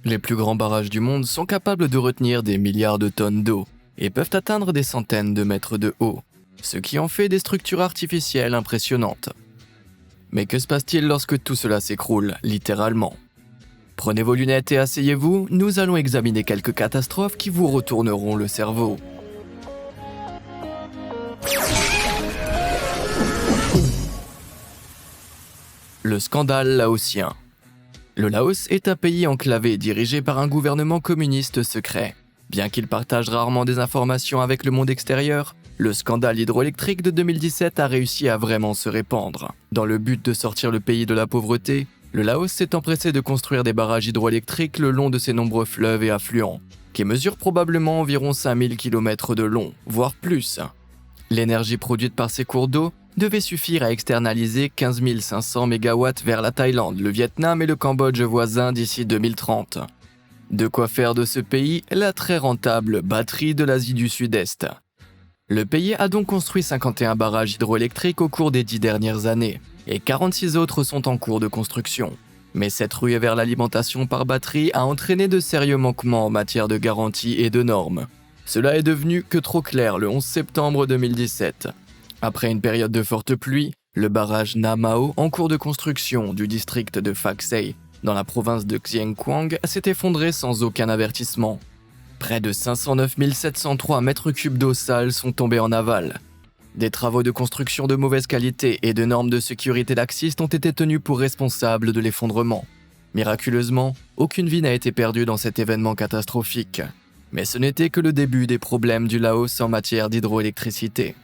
Les plus grands barrages du monde sont capables de retenir des milliards de tonnes d'eau et peuvent atteindre des centaines de mètres de haut, ce qui en fait des structures artificielles impressionnantes. Mais que se passe-t-il lorsque tout cela s'écroule, littéralement ? Prenez vos lunettes et asseyez-vous, nous allons examiner quelques catastrophes qui vous retourneront le cerveau. Le scandale laotien. Le Laos est un pays enclavé dirigé par un gouvernement communiste secret. Bien qu'il partage rarement des informations avec le monde extérieur, le scandale hydroélectrique de 2017 a réussi à vraiment se répandre. Dans le but de sortir le pays de la pauvreté, le Laos s'est empressé de construire des barrages hydroélectriques le long de ses nombreux fleuves et affluents, qui mesurent probablement environ 5000 km de long, voire plus. L'énergie produite par ces cours d'eau devait suffire à externaliser 15 500 MW vers la Thaïlande, le Vietnam et le Cambodge voisins d'ici 2030. De quoi faire de ce pays la très rentable batterie de l'Asie du Sud-Est. Le pays a donc construit 51 barrages hydroélectriques au cours des 10 dernières années, et 46 autres sont en cours de construction. Mais cette ruée vers l'alimentation par batterie a entraîné de sérieux manquements en matière de garantie et de normes. Cela est devenu que trop clair le 11 septembre 2017. Après une période de fortes pluies, le barrage Na Mao, en cours de construction du district de Phak Sei, dans la province de Xieng Khouang, s'est effondré sans aucun avertissement. Près de 509 703 mètres cubes d'eau sale sont tombés en aval. Des travaux de construction de mauvaise qualité et de normes de sécurité laxistes ont été tenus pour responsables de l'effondrement. Miraculeusement, aucune vie n'a été perdue dans cet événement catastrophique. Mais ce n'était que le début des problèmes du Laos en matière d'hydroélectricité.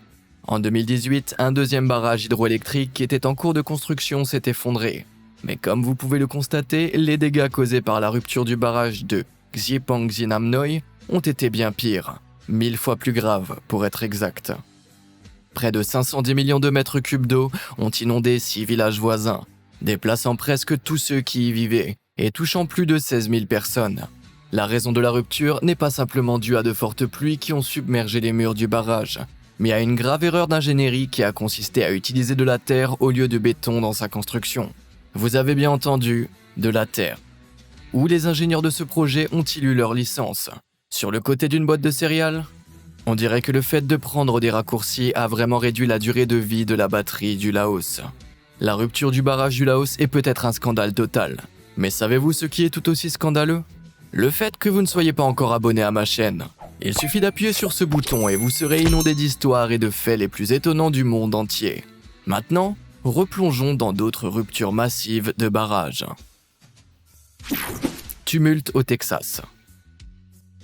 En 2018, un deuxième barrage hydroélectrique qui était en cours de construction s'est effondré. Mais comme vous pouvez le constater, les dégâts causés par la rupture du barrage de Xiepangxi Nam Noi ont été bien pires, 1000 fois plus graves pour être exact. Près de 510 millions de mètres cubes d'eau ont inondé 6 villages voisins, déplaçant presque tous ceux qui y vivaient et touchant plus de 16 000 personnes. La raison de la rupture n'est pas simplement due à de fortes pluies qui ont submergé les murs du barrage, mais à une grave erreur d'ingénierie qui a consisté à utiliser de la terre au lieu de béton dans sa construction. Vous avez bien entendu, de la terre. Où les ingénieurs de ce projet ont-ils eu leur licence ? Sur le côté d'une boîte de céréales ? On dirait que le fait de prendre des raccourcis a vraiment réduit la durée de vie de la batterie du Laos. La rupture du barrage du Laos est peut-être un scandale total. Mais savez-vous ce qui est tout aussi scandaleux ? Le fait que vous ne soyez pas encore abonné à ma chaîne. Il suffit d'appuyer sur ce bouton et vous serez inondé d'histoires et de faits les plus étonnants du monde entier. Maintenant, replongeons dans d'autres ruptures massives de barrages. Tumulte au Texas.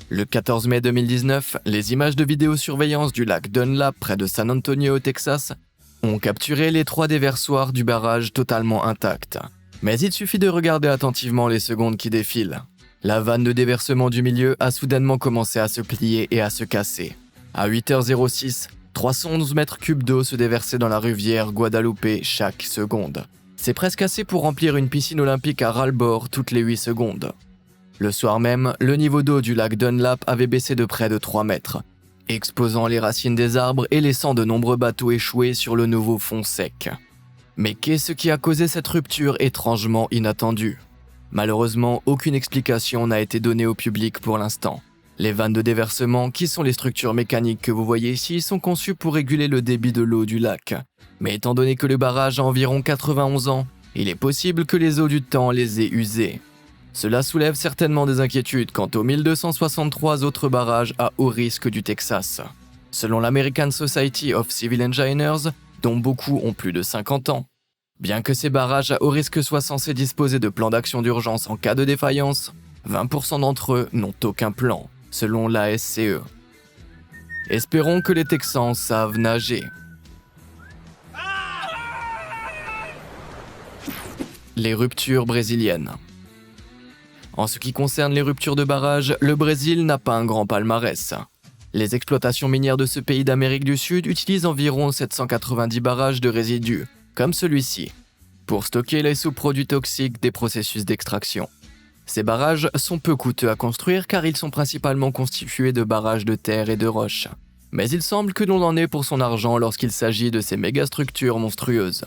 Le 14 mai 2019, les images de vidéosurveillance du lac Dunlap près de San Antonio au Texas ont capturé les 3 déversoirs du barrage totalement intacts. Mais il suffit de regarder attentivement les secondes qui défilent. La vanne de déversement du milieu a soudainement commencé à se plier et à se casser. À 8h06, 311 mètres cubes d'eau se déversaient dans la rivière Guadalupe chaque seconde. C'est presque assez pour remplir une piscine olympique à ras-le-bord toutes les 8 secondes. Le soir même, le niveau d'eau du lac Dunlap avait baissé de près de 3 mètres, exposant les racines des arbres et laissant de nombreux bateaux échoués sur le nouveau fond sec. Mais qu'est-ce qui a causé cette rupture étrangement inattendue ? Malheureusement, aucune explication n'a été donnée au public pour l'instant. Les vannes de déversement, qui sont les structures mécaniques que vous voyez ici, sont conçues pour réguler le débit de l'eau du lac. Mais étant donné que le barrage a environ 91 ans, il est possible que les eaux du temps les aient usées. Cela soulève certainement des inquiétudes quant aux 1263 autres barrages à haut risque du Texas. Selon l'American Society of Civil Engineers, dont beaucoup ont plus de 50 ans. Bien que ces barrages à haut risque soient censés disposer de plans d'action d'urgence en cas de défaillance, 20% d'entre eux n'ont aucun plan, selon l'ASCE. Espérons que les Texans savent nager. Les ruptures brésiliennes. En ce qui concerne les ruptures de barrages, le Brésil n'a pas un grand palmarès. Les exploitations minières de ce pays d'Amérique du Sud utilisent environ 790 barrages de résidus, comme celui-ci, pour stocker les sous-produits toxiques des processus d'extraction. Ces barrages sont peu coûteux à construire car ils sont principalement constitués de barrages de terre et de roches. Mais il semble que l'on en ait pour son argent lorsqu'il s'agit de ces mégastructures monstrueuses.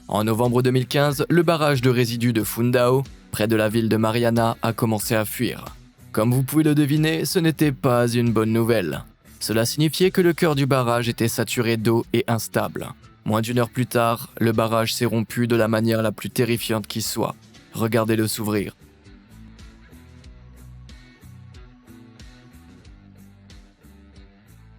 En novembre 2015, le barrage de résidus de Fundão, près de la ville de Mariana, a commencé à fuir. Comme vous pouvez le deviner, ce n'était pas une bonne nouvelle. Cela signifiait que le cœur du barrage était saturé d'eau et instable. Moins d'une heure plus tard, le barrage s'est rompu de la manière la plus terrifiante qui soit. Regardez-le s'ouvrir.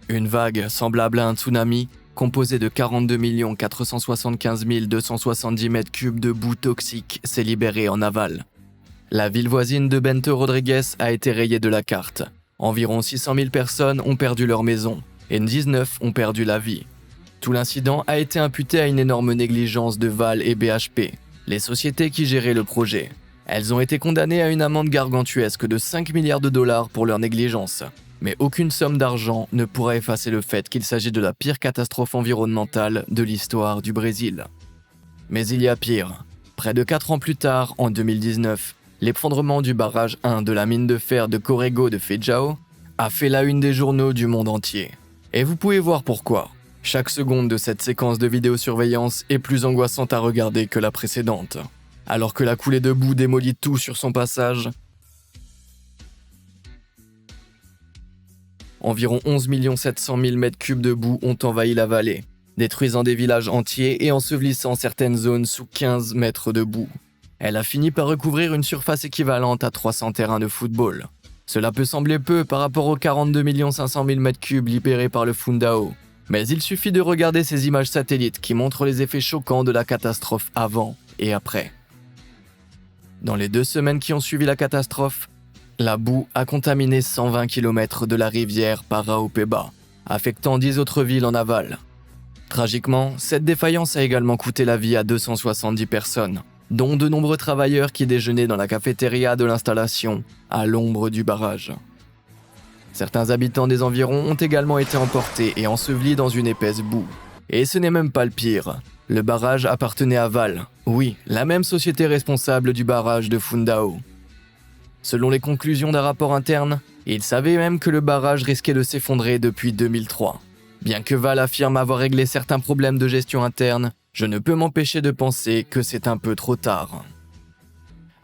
Une vague semblable à un tsunami, composée de 42 475 270 mètres cubes de boue toxique, s'est libérée en aval. La ville voisine de Bento Rodrigues a été rayée de la carte. Environ 600 000 personnes ont perdu leur maison et 19 ont perdu la vie. Tout l'incident a été imputé à une énorme négligence de Val et BHP, les sociétés qui géraient le projet. Elles ont été condamnées à une amende gargantuesque de 5 milliards de dollars pour leur négligence. Mais aucune somme d'argent ne pourra effacer le fait qu'il s'agit de la pire catastrophe environnementale de l'histoire du Brésil. Mais il y a pire. Près de 4 ans plus tard, en 2019, l'effondrement du barrage 1 de la mine de fer de Corrego de Feijão a fait la une des journaux du monde entier. Et vous pouvez voir pourquoi. Chaque seconde de cette séquence de vidéosurveillance est plus angoissante à regarder que la précédente. Alors que la coulée de boue démolit tout sur son passage, environ 11 700 000 mètres cubes de boue ont envahi la vallée, détruisant des villages entiers et ensevelissant certaines zones sous 15 mètres de boue. Elle a fini par recouvrir une surface équivalente à 300 terrains de football. Cela peut sembler peu par rapport aux 42 500 000 mètres cubes libérés par le Fundão, mais il suffit de regarder ces images satellites qui montrent les effets choquants de la catastrophe avant et après. Dans les 2 semaines qui ont suivi la catastrophe, la boue a contaminé 120 km de la rivière Paraopeba, affectant 10 autres villes en aval. Tragiquement, cette défaillance a également coûté la vie à 270 personnes, dont de nombreux travailleurs qui déjeunaient dans la cafétéria de l'installation, à l'ombre du barrage. Certains habitants des environs ont également été emportés et ensevelis dans une épaisse boue. Et ce n'est même pas le pire. Le barrage appartenait à Val, oui, la même société responsable du barrage de Fundão. Selon les conclusions d'un rapport interne, ils savaient même que le barrage risquait de s'effondrer depuis 2003. Bien que Val affirme avoir réglé certains problèmes de gestion interne, je ne peux m'empêcher de penser que c'est un peu trop tard.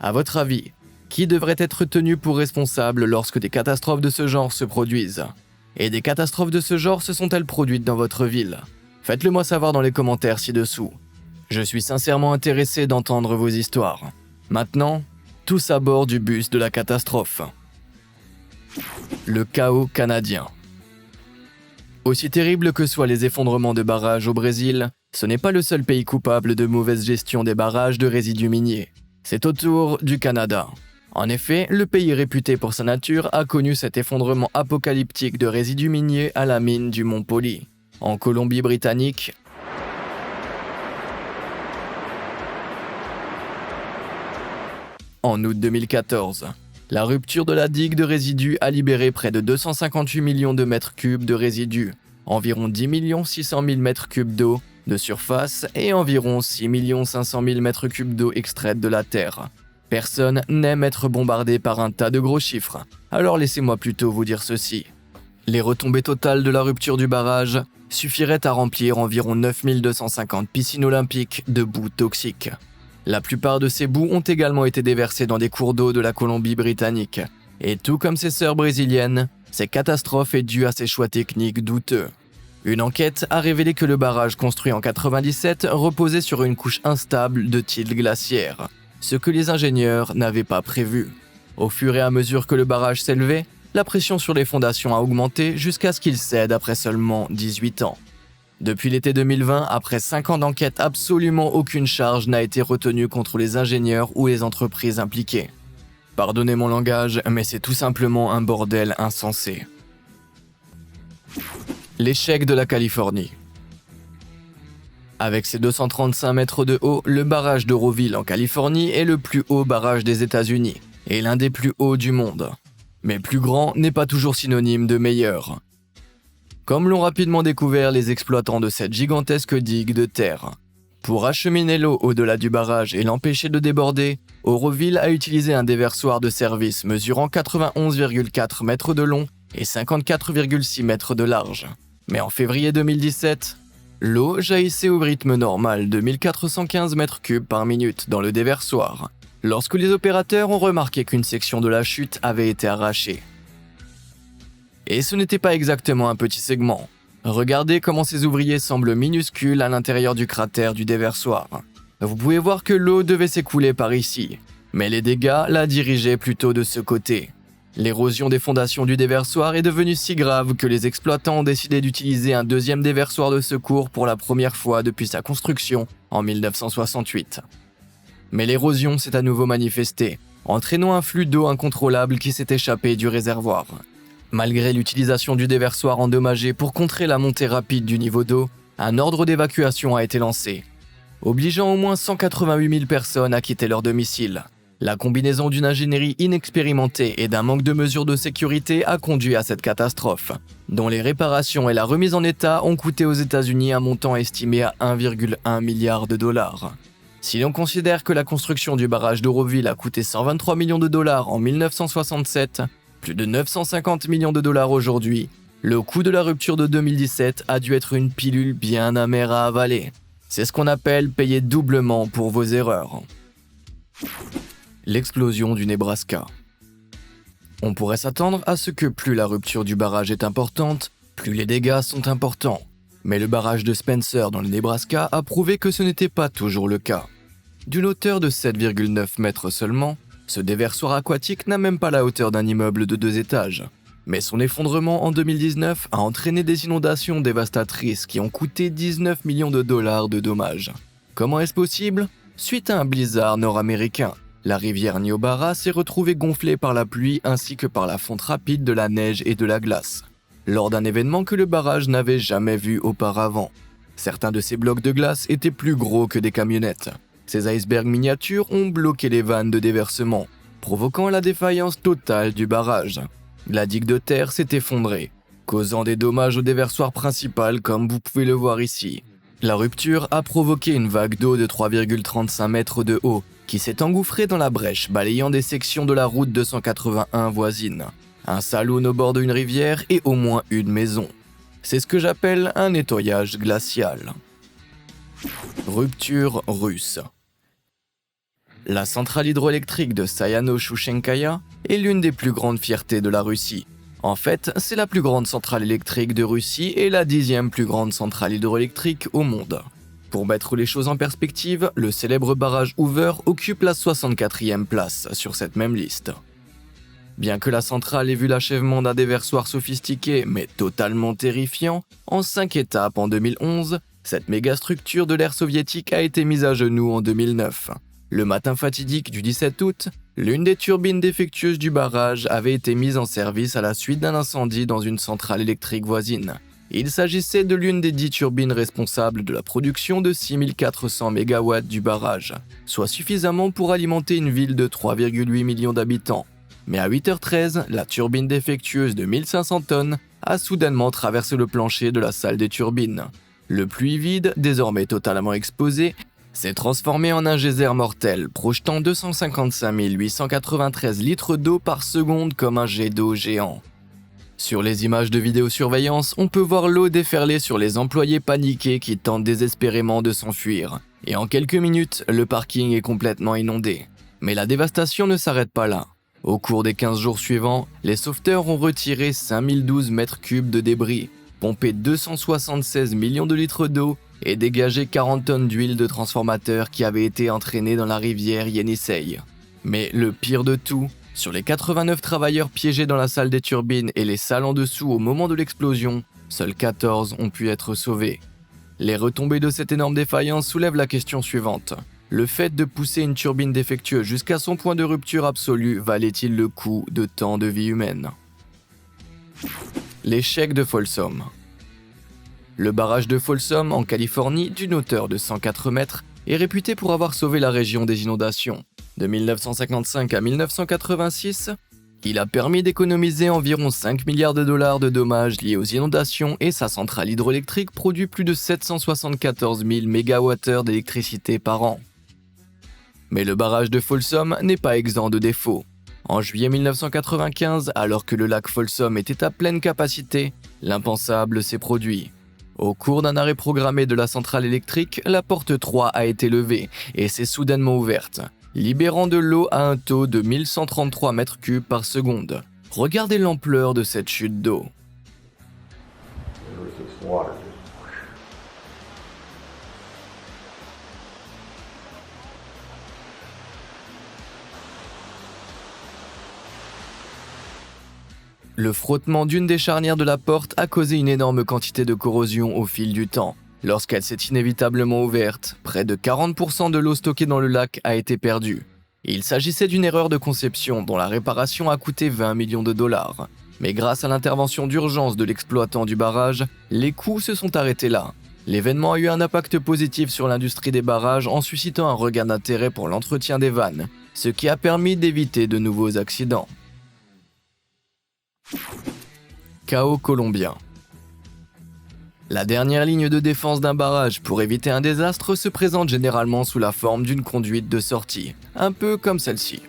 À votre avis, qui devrait être tenu pour responsable lorsque des catastrophes de ce genre se produisent? Et des catastrophes de ce genre se sont-elles produites dans votre ville? Faites-le moi savoir dans les commentaires ci-dessous. Je suis sincèrement intéressé d'entendre vos histoires. Maintenant, tous à bord du bus de la catastrophe. Le chaos canadien. Aussi terrible que soient les effondrements de barrages au Brésil, ce n'est pas le seul pays coupable de mauvaise gestion des barrages de résidus miniers. C'est au tour du Canada. En effet, le pays réputé pour sa nature a connu cet effondrement apocalyptique de résidus miniers à la mine du Mont Poly, en Colombie-Britannique. En août 2014, la rupture de la digue de résidus a libéré près de 258 millions de mètres cubes de résidus, environ 10 600 000 mètres cubes d'eau de surface et environ 6 500 000 mètres cubes d'eau extraite de la terre. Personne n'aime être bombardé par un tas de gros chiffres, alors laissez-moi plutôt vous dire ceci. Les retombées totales de la rupture du barrage suffiraient à remplir environ 9 250 piscines olympiques de boue toxique. La plupart de ces boues ont également été déversées dans des cours d'eau de la Colombie-Britannique. Et tout comme ses sœurs brésiliennes, cette catastrophe est due à ses choix techniques douteux. Une enquête a révélé que le barrage construit en 1997 reposait sur une couche instable de tilde glaciaire, ce que les ingénieurs n'avaient pas prévu. Au fur et à mesure que le barrage s'élevait, la pression sur les fondations a augmenté jusqu'à ce qu'il cède après seulement 18 ans. Depuis l'été 2020, après 5 ans d'enquête, absolument aucune charge n'a été retenue contre les ingénieurs ou les entreprises impliquées. Pardonnez mon langage, mais c'est tout simplement un bordel insensé. L'échec de la Californie. Avec ses 235 mètres de haut, le barrage d'Oroville en Californie est le plus haut barrage des États-Unis et l'un des plus hauts du monde. Mais plus grand n'est pas toujours synonyme de meilleur. Comme l'ont rapidement découvert les exploitants de cette gigantesque digue de terre. Pour acheminer l'eau au-delà du barrage et l'empêcher de déborder, Oroville a utilisé un déversoir de service mesurant 91,4 mètres de long et 54,6 mètres de large. Mais en février 2017, l'eau jaillissait au rythme normal de 1415 mètres cubes par minute dans le déversoir. lorsque les opérateurs ont remarqué qu'une section de la chute avait été arrachée. Et ce n'était pas exactement un petit segment. Regardez comment ces ouvriers semblent minuscules à l'intérieur du cratère du déversoir. Vous pouvez voir que l'eau devait s'écouler par ici, mais les dégâts la dirigeaient plutôt de ce côté. L'érosion des fondations du déversoir est devenue si grave que les exploitants ont décidé d'utiliser un deuxième déversoir de secours pour la première fois depuis sa construction en 1968. Mais l'érosion s'est à nouveau manifestée, entraînant un flux d'eau incontrôlable qui s'est échappé du réservoir. Malgré l'utilisation du déversoir endommagé pour contrer la montée rapide du niveau d'eau, un ordre d'évacuation a été lancé, obligeant au moins 188 000 personnes à quitter leur domicile. La combinaison d'une ingénierie inexpérimentée et d'un manque de mesures de sécurité a conduit à cette catastrophe, dont les réparations et la remise en état ont coûté aux États-Unis un montant estimé à 1,1 milliard de dollars. Si l'on considère que la construction du barrage d'Oroville a coûté 123 millions de dollars en 1967, plus de 950 millions de dollars aujourd'hui, le coût de la rupture de 2017 a dû être une pilule bien amère à avaler. C'est ce qu'on appelle payer doublement pour vos erreurs. L'explosion du Nebraska. On pourrait s'attendre à ce que plus la rupture du barrage est importante, plus les dégâts sont importants. Mais le barrage de Spencer dans le Nebraska a prouvé que ce n'était pas toujours le cas. D'une hauteur de 7,9 mètres seulement, ce déversoir aquatique n'a même pas la hauteur d'un immeuble de 2 étages. Mais son effondrement en 2019 a entraîné des inondations dévastatrices qui ont coûté 19 millions de dollars de dommages. Comment est-ce possible ? Suite à un blizzard nord-américain, la rivière Niobrara s'est retrouvée gonflée par la pluie ainsi que par la fonte rapide de la neige et de la glace, lors d'un événement que le barrage n'avait jamais vu auparavant. Certains de ces blocs de glace étaient plus gros que des camionnettes. Ces icebergs miniatures ont bloqué les vannes de déversement, provoquant la défaillance totale du barrage. La digue de terre s'est effondrée, causant des dommages au déversoir principal comme vous pouvez le voir ici. La rupture a provoqué une vague d'eau de 3,35 mètres de haut qui s'est engouffrée dans la brèche, balayant des sections de la route 281 voisine, un saloon au bord d'une rivière et au moins une maison. C'est ce que j'appelle un nettoyage glacial. Rupture russe. La centrale hydroélectrique de Sayano-Shushenkaya est l'une des plus grandes fiertés de la Russie. En fait, c'est la plus grande centrale électrique de Russie et la 10e plus grande centrale hydroélectrique au monde. Pour mettre les choses en perspective, le célèbre barrage Hoover occupe la 64e place sur cette même liste. Bien que la centrale ait vu l'achèvement d'un déversoir sophistiqué mais totalement terrifiant, en 5 étapes en 2011, cette mégastructure de l'ère soviétique a été mise à genoux en 2009. Le matin fatidique du 17 août, l'une des turbines défectueuses du barrage avait été mise en service à la suite d'un incendie dans une centrale électrique voisine. Il s'agissait de l'une des 10 turbines responsables de la production de 6400 MW du barrage, soit suffisamment pour alimenter une ville de 3,8 millions d'habitants. Mais à 8h13, la turbine défectueuse de 1500 tonnes a soudainement traversé le plancher de la salle des turbines. Le puits vide, désormais totalement exposé, s'est transformé en un geyser mortel, projetant 255 893 litres d'eau par seconde comme un jet d'eau géant. Sur les images de vidéosurveillance, on peut voir l'eau déferler sur les employés paniqués qui tentent désespérément de s'enfuir. Et en quelques minutes, le parking est complètement inondé. Mais la dévastation ne s'arrête pas là. Au cours des 15 jours suivants, les sauveteurs ont retiré 5012 mètres cubes de débris, pompé 276 millions de litres d'eau et dégagé 40 tonnes d'huile de transformateur qui avait été entraînée dans la rivière Yenisei. Mais le pire de tout, sur les 89 travailleurs piégés dans la salle des turbines et les salles en dessous au moment de l'explosion, seuls 14 ont pu être sauvés. Les retombées de cette énorme défaillance soulèvent la question suivante. Le fait de pousser une turbine défectueuse jusqu'à son point de rupture absolue valait-il le coût de tant de vies humaines ? L'échec de Folsom. Le barrage de Folsom, en Californie, d'une hauteur de 104 mètres, est réputé pour avoir sauvé la région des inondations. De 1955 à 1986, il a permis d'économiser environ 5 milliards de dollars de dommages liés aux inondations et sa centrale hydroélectrique produit plus de 774 000 MWh d'électricité par an. Mais le barrage de Folsom n'est pas exempt de défauts. En juillet 1995, alors que le lac Folsom était à pleine capacité, l'impensable s'est produit. Au cours d'un arrêt programmé de la centrale électrique, la porte 3 a été levée et s'est soudainement ouverte. libérant de l'eau à un taux de 1133 mètres cubes par seconde. Regardez l'ampleur de cette chute d'eau. Le frottement d'une des charnières de la porte a causé une énorme quantité de corrosion au fil du temps. Lorsqu'elle s'est inévitablement ouverte, près de 40% de l'eau stockée dans le lac a été perdue. Il s'agissait d'une erreur de conception dont la réparation a coûté 20 millions de dollars. Mais grâce à l'intervention d'urgence de l'exploitant du barrage, les coûts se sont arrêtés là. L'événement a eu un impact positif sur l'industrie des barrages en suscitant un regain d'intérêt pour l'entretien des vannes, ce qui a permis d'éviter de nouveaux accidents. Chaos colombien. La dernière ligne de défense d'un barrage pour éviter un désastre se présente généralement sous la forme d'une conduite de sortie, un peu comme celle-ci.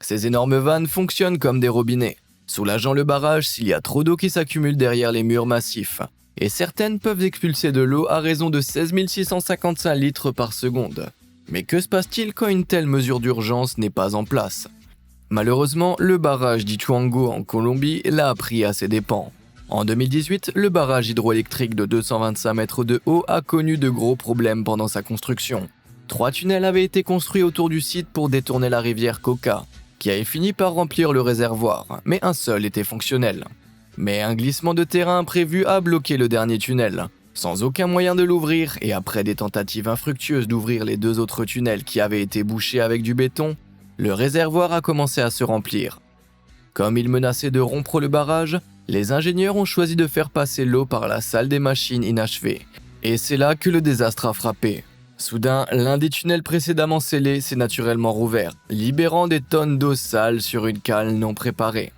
Ces énormes vannes fonctionnent comme des robinets, soulageant le barrage s'il y a trop d'eau qui s'accumule derrière les murs massifs. Et certaines peuvent expulser de l'eau à raison de 16 655 litres par seconde. Mais que se passe-t-il quand une telle mesure d'urgence n'est pas en place? Malheureusement, le barrage d'Ituango en Colombie l'a appris à ses dépens. En 2018, le barrage hydroélectrique de 225 mètres de haut a connu de gros problèmes pendant sa construction. 3 tunnels avaient été construits autour du site pour détourner la rivière Coca, qui avait fini par remplir le réservoir, mais un seul était fonctionnel. Mais un glissement de terrain imprévu a bloqué le dernier tunnel. Sans aucun moyen de l'ouvrir et après des tentatives infructueuses d'ouvrir les 2 autres tunnels qui avaient été bouchés avec du béton, le réservoir a commencé à se remplir. Comme il menaçait de rompre le barrage, les ingénieurs ont choisi de faire passer l'eau par la salle des machines inachevée. Et c'est là que le désastre a frappé. Soudain, l'un des tunnels précédemment scellés s'est naturellement rouvert, libérant des tonnes d'eau sale sur une cale non préparée.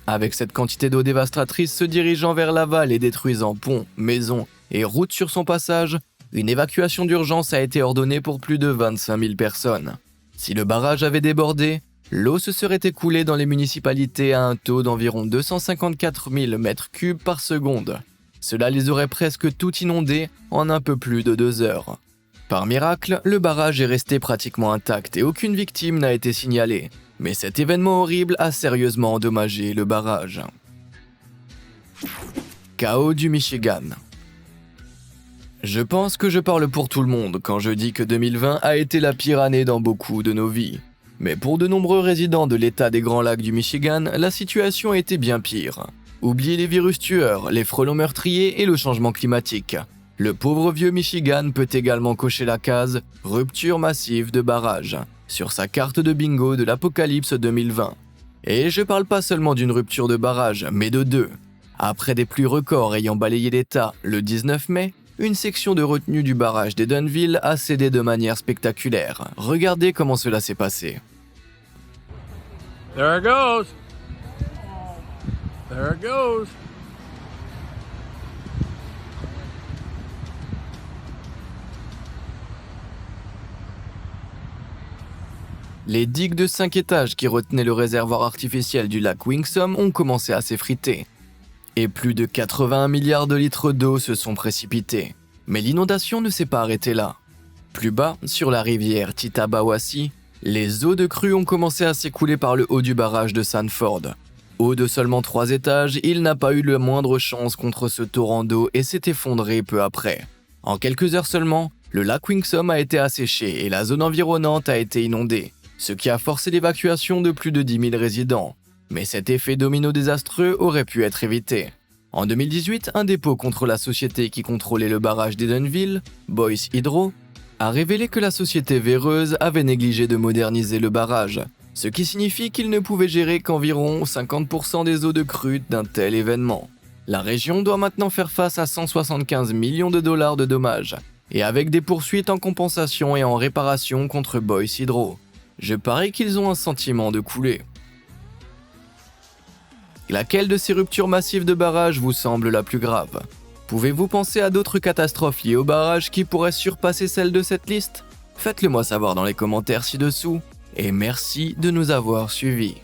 Avec cette quantité d'eau dévastatrice se dirigeant vers l'aval et détruisant ponts, maisons et routes sur son passage, une évacuation d'urgence a été ordonnée pour plus de 25 000 personnes. Si le barrage avait débordé, l'eau se serait écoulée dans les municipalités à un taux d'environ 254 000 mètres cubes par seconde. Cela les aurait presque tout inondés en un peu plus de 2 heures. Par miracle, le barrage est resté pratiquement intact et aucune victime n'a été signalée. Mais cet événement horrible a sérieusement endommagé le barrage. Chaos du Michigan. Je pense que je parle pour tout le monde quand je dis que 2020 a été la pire année dans beaucoup de nos vies. Mais pour de nombreux résidents de l'État des Grands Lacs du Michigan, la situation était bien pire. Oubliez les virus tueurs, les frelons meurtriers et le changement climatique. Le pauvre vieux Michigan peut également cocher la case « Rupture massive de barrage » sur sa carte de bingo de l'apocalypse 2020. Et je parle pas seulement d'une rupture de barrage, mais de 2. Après des pluies records ayant balayé l'État le 19 mai, une section de retenue du barrage d'Edenville a cédé de manière spectaculaire. Regardez comment cela s'est passé. There it goes. There it goes. Les digues de 5 étages qui retenaient le réservoir artificiel du lac Wingsom ont commencé à s'effriter. Et plus de 81 milliards de litres d'eau se sont précipités. Mais l'inondation ne s'est pas arrêtée là. Plus bas, sur la rivière Titabawassi, les eaux de crue ont commencé à s'écouler par le haut du barrage de Sanford. Haut de seulement 3 étages, il n'a pas eu la moindre chance contre ce torrent d'eau et s'est effondré peu après. En quelques heures seulement, le lac Wingsom a été asséché et la zone environnante a été inondée, ce qui a forcé l'évacuation de plus de 10 000 résidents. Mais cet effet domino désastreux aurait pu être évité. En 2018, un dépôt contre la société qui contrôlait le barrage d'Edenville, Boyce Hydro, a révélé que la société véreuse avait négligé de moderniser le barrage, ce qui signifie qu'il ne pouvait gérer qu'environ 50% des eaux de crue d'un tel événement. La région doit maintenant faire face à 175 millions de dollars de dommages, et avec des poursuites en compensation et en réparation contre Boyce Hydro. Je parie qu'ils ont un sentiment de couler. Laquelle de ces ruptures massives de barrages vous semble la plus grave? Pouvez-vous penser à d'autres catastrophes liées aux barrages qui pourraient surpasser celles de cette liste? Faites-le moi savoir dans les commentaires ci-dessous, et merci de nous avoir suivis.